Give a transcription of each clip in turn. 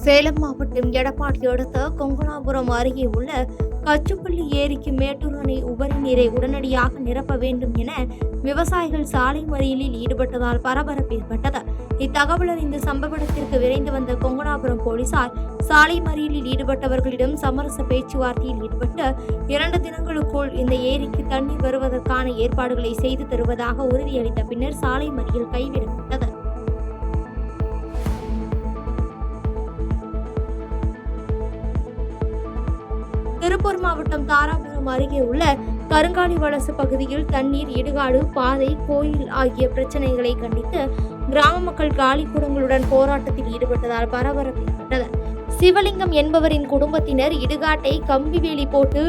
சேலம் மாவட்டம் எடப்பாடி அடுத்த கொங்கணாபுரம் அருகே உள்ள கச்சுப்பள்ளி ஏரிக்கு மேட்டூர் அணை உபரி நீரை உடனடியாக நிரப்ப வேண்டும் என விவசாயிகள் சாலை மறியலில் ஈடுபட்டதால் பரபரப்பு ஏற்பட்டது. இத்தகவல் அறிந்து சம்பவ இடத்திற்கு விரைந்து வந்த கொங்கணாபுரம் போலீசார் சாலை மறியலில் ஈடுபட்டவர்களிடம் சமரச பேச்சுவார்த்தையில் ஈடுபட்டு 2 தினங்களுக்குள் இந்த ஏரிக்கு தண்ணீர் வருவதற்கான ஏற்பாடுகளை செய்து தருவதாக உறுதியளித்த பின்னர் சாலை மறியல் கைவிடப்பட்டது. திருப்பூர் மாவட்டம் தாராபுரம் அருகே உள்ள கருங்காலி வலசு பகுதியில் தண்ணீர், இடுகாடு, பாதை, கோயில் ஆகிய பிரச்சனைகளை கண்டித்து கிராம மக்கள் காலி குடங்களுடன் போராட்டத்தில் ஈடுபட்டதால் பரபரப்பு ஏற்பட்டது. சிவலிங்கம் என்பவரின் குடும்பத்தினர் இடுகாட்டை கம்பி வேலி போட்டு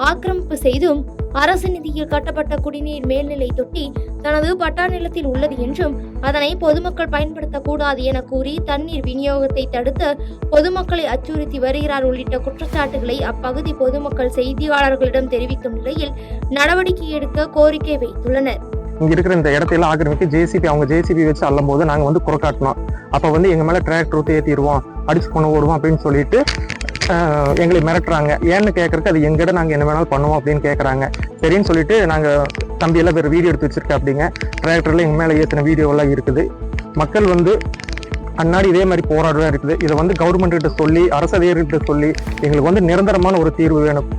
ஆக்கிரமிப்பு செய்தும் அரசு நிதியில் கட்டப்பட்ட குடிநீர் மேல்நிலை தொட்டி தனது பட்டா நிலத்தில் உள்ளது என்றும் அதனை பொதுமக்கள் பயன்படுத்தக்கூடாது என கூறி தண்ணீர் விநியோகத்தை தடுத்து பொதுமக்களை அச்சுறுத்தி வருகிறார் உள்ளிட்ட குற்றச்சாட்டுகளை அப்பகுதி பொதுமக்கள் செய்தியாளர்களிடம் தெரிவிக்கும் நிலையில் நடவடிக்கை எடுக்க கோரிக்கை வைத்துள்ளனர். இங்க இருக்கிற இந்த இடத்தையெல்லாம் ஆக்கிரமிக்க ஜேசிபி வச்சு அள்ளும் போது நாங்க குறைக்காட்டணும். அப்ப எங்க மேல டிராக்டர் ஊற்றி ஏற்றிடுவோம், அடிச்சு கொண்டு ஓடுவோம் அப்படின்னு சொல்லிட்டு எங்களை மிரட்டுறாங்க. ஏன்னு கேட்கறதுக்கு அது எங்கிட்ட நாங்கள் என்ன வேணாலும் பண்ணுவோம் அப்படின்னு கேட்குறாங்க. சரின்னு சொல்லிட்டு நாங்கள் தம்பியெல்லாம் வேறு வீடியோ எடுத்து வச்சிருக்கேன் அப்படிங்க. டிராக்டரில் எங்கள் மேலே ஏற்றின வீடியோவெல்லாம் இருக்குது. மக்கள் அன்னாடி இதே மாதிரி போராடுதான் இருக்குது. இதை கவர்மெண்ட் கிட்ட சொல்லி, அரசு அதிகாரிகிட்ட சொல்லி எங்களுக்கு நிரந்தரமான ஒரு தீர்வு வேணும்.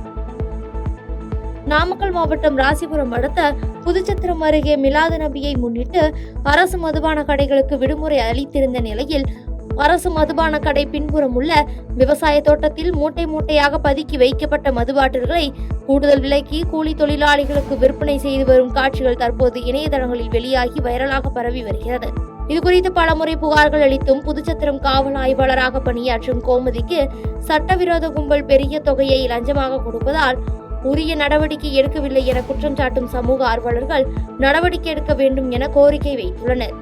நாமக்கல் மாவட்டம் ராசிபுரம் அடுத்த புதுச்சத்திரம் அருகே மிலாது நபியை முன்னிட்டு அரசு மதுபான கடைகளுக்கு விடுமுறை அளித்திருந்த நிலையில் அரசு மதுபான கடை பின்புறம் உள்ள விவசாய தோட்டத்தில் மூட்டை மூட்டையாக பதுக்கி வைக்கப்பட்ட மதுபாட்டில்களை கூடுதல் விலைக்கு கூலி தொழிலாளிகளுக்கு விற்பனை செய்து வரும் காட்சிகள் தற்போது இணையதளங்களில் வெளியாகி வைரலாக பரவி வருகிறது. இதுகுறித்து பலமுறை புகார்கள் அளித்தும் புதுச்சத்திரம் காவல் ஆய்வாளராக பணியாற்றும் கோமதிக்கு சட்டவிரோத கும்பல் பெரிய தொகையை லஞ்சமாக கொடுப்பதால் உரிய நடவடிக்கை எடுக்கவில்லை என குற்றம் சாட்டும் சமூக ஆர்வலர்கள் நடவடிக்கை எடுக்க வேண்டும் என கோரிக்கை வைத்துள்ளனர்.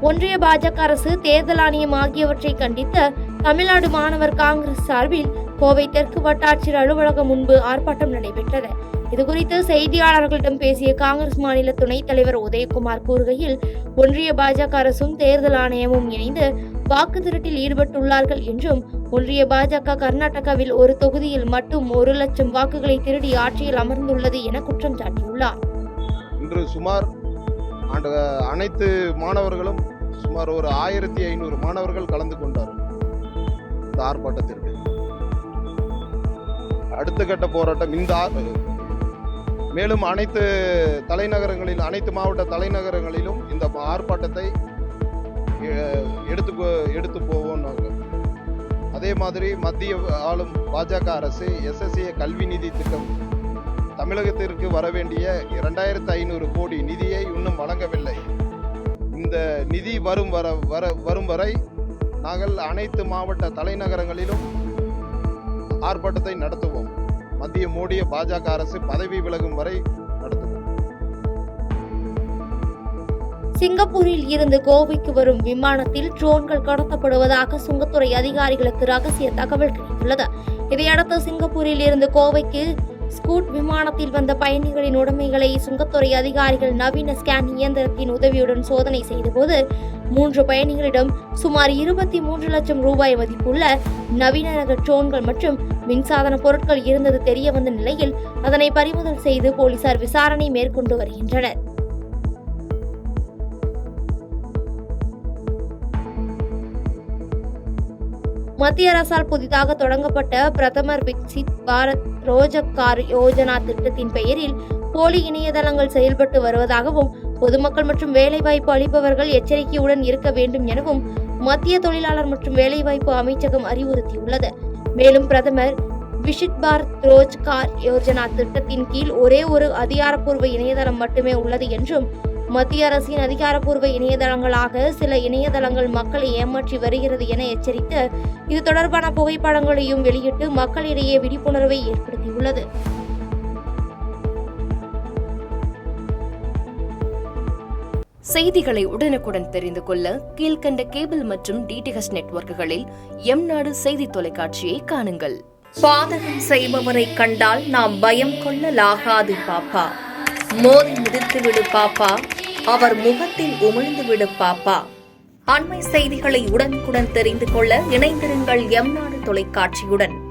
ஒன்றிய பாஜக அரசு, தேர்தல் ஆணையம் ஆகியவற்றை கண்டித்து தமிழ்நாடு மாணவர் காங்கிரஸ் சார்பில் கோவை தெற்கு வட்டாட்சியர் அலுவலகம் முன்பு ஆர்ப்பாட்டம் நடைபெற்றது. இதுகுறித்து செய்தியாளர்களிடம் பேசிய காங்கிரஸ் மாநில துணைத் தலைவர் உதயகுமார் கூறுகையில், ஒன்றிய பாஜக அரசும் தேர்தல் ஆணையமும் இணைந்து வாக்கு திருட்டில் ஈடுபட்டுள்ளார்கள் என்றும் ஒன்றிய பாஜக கர்நாடகாவில் ஒரு தொகுதியில் மட்டும் 1 லட்சம் வாக்குகளை திருடி ஆட்சியில் அமர்ந்துள்ளது என குற்றம் சாட்டியுள்ளார். இன்று சுமார் அனைத்து மாணவர்களும் சுமார் ஒரு 1500 மாணவர்கள் கலந்து கொண்டார்கள் இந்த ஆர்ப்பாட்டத்திற்கு. அடுத்த கட்ட போராட்டம் மேலும் அனைத்து மாவட்ட தலைநகரங்களிலும் இந்த ஆர்ப்பாட்டத்தை எடுத்து போவோம். நாங்கள் அதே மாதிரி மத்திய ஆளும் பாஜக அரசு SSA கல்வி நிதி திட்டம் தமிழகத்திற்கு வரவேண்டிய 2500 கோடி நிதியை இன்னும் வழங்கவில்லை. இந்த நிதி வரும் வரை நாங்கள் அனைத்து மாவட்ட தலைநகரங்களிலும் ஆர்ப்பாட்டத்தை நடத்துவோம். மத்திய மோடிய பாஜக அரசு பதவி விலகும் வரை நடத்துவோம். சிங்கப்பூரில் இருந்து கோவைக்கு வரும் விமானத்தில் ட்ரோன்கள் கடத்தப்படுவதாக சுங்கத்துறை அதிகாரிகளுக்கு ரகசிய தகவல் கிடைத்துள்ளது. இதையடுத்து சிங்கப்பூரில் இருந்து கோவைக்கு ஸ்கூட் விமானத்தில் வந்த பயணிகளின் உடைமைகளை சுங்கத்துறை அதிகாரிகள் நவீன ஸ்கேன் இயந்திரத்தின் உதவியுடன் சோதனை செய்தபோது 3 பயணிகளிடம் சுமார் 23 லட்சம் ரூபாய் மதிப்புள்ள நவீன ரக ட்ரோன்கள் மற்றும் மின்சாதன பொருட்கள் இருந்தது தெரிய வந்த நிலையில் அதனை பறிமுதல் செய்து போலீசார் விசாரணை மேற்கொண்டு வருகின்றனர். மத்திய அரசால் புதிதாக தொடங்கப்பட்ட பிரதமர் விக்சித் பாரத் ரோஜகார் யோஜனா திட்டத்தின் பெயரில் போலி இணையதளங்கள் செயல்பட்டு வருவதாகவும் பொதுமக்கள் மற்றும் வேலைவாய்ப்பு அளிப்பவர்கள் எச்சரிக்கையுடன் இருக்க வேண்டும் எனவும் மத்திய தொழிலாளர் மற்றும் வேலைவாய்ப்பு அமைச்சகம் அறிவுறுத்தியுள்ளது. மேலும் பிரதமர் விக்சித் பாரத் ரோஜகார் யோஜனா திட்டத்தின் கீழ் ஒரே ஒரு அதிகாரப்பூர்வ இணையதளம் மட்டுமே உள்ளது என்றும் மத்திய அரசின் அதிகாரப்பூர்வ இணையதளங்களாக சில இணையதளங்கள் மக்களை ஏமாற்றி வருகிறது என எச்சரித்து இது தொடர்பான புகைப்படங்களையும் வெளியிட்டு மக்களிடையே விழிப்புணர்வை ஏற்படுத்தியுள்ளது. செய்திகளை உடனுக்குடன் தெரிந்து கொள்ள கீழ்கண்ட கேபிள் மற்றும் DTH நெட்வொர்க்குகளில் எம்நாடு செய்தி தொலைக்காட்சியை காணுங்கள். பாதகம் செய்பவரை கண்டால் நாம் பயம் கொள்ளலாகாது பாப்பா, மோதி மிதித்துவிடு பாப்பா, அவர் முகத்தில் உமிழ்ந்துவிடும் பாப்பா. அண்மை செய்திகளை உடனுக்குடன் தெரிந்து கொள்ள இணைந்திருங்கள் எம் நாடு தொலைக்காட்சியுடன்.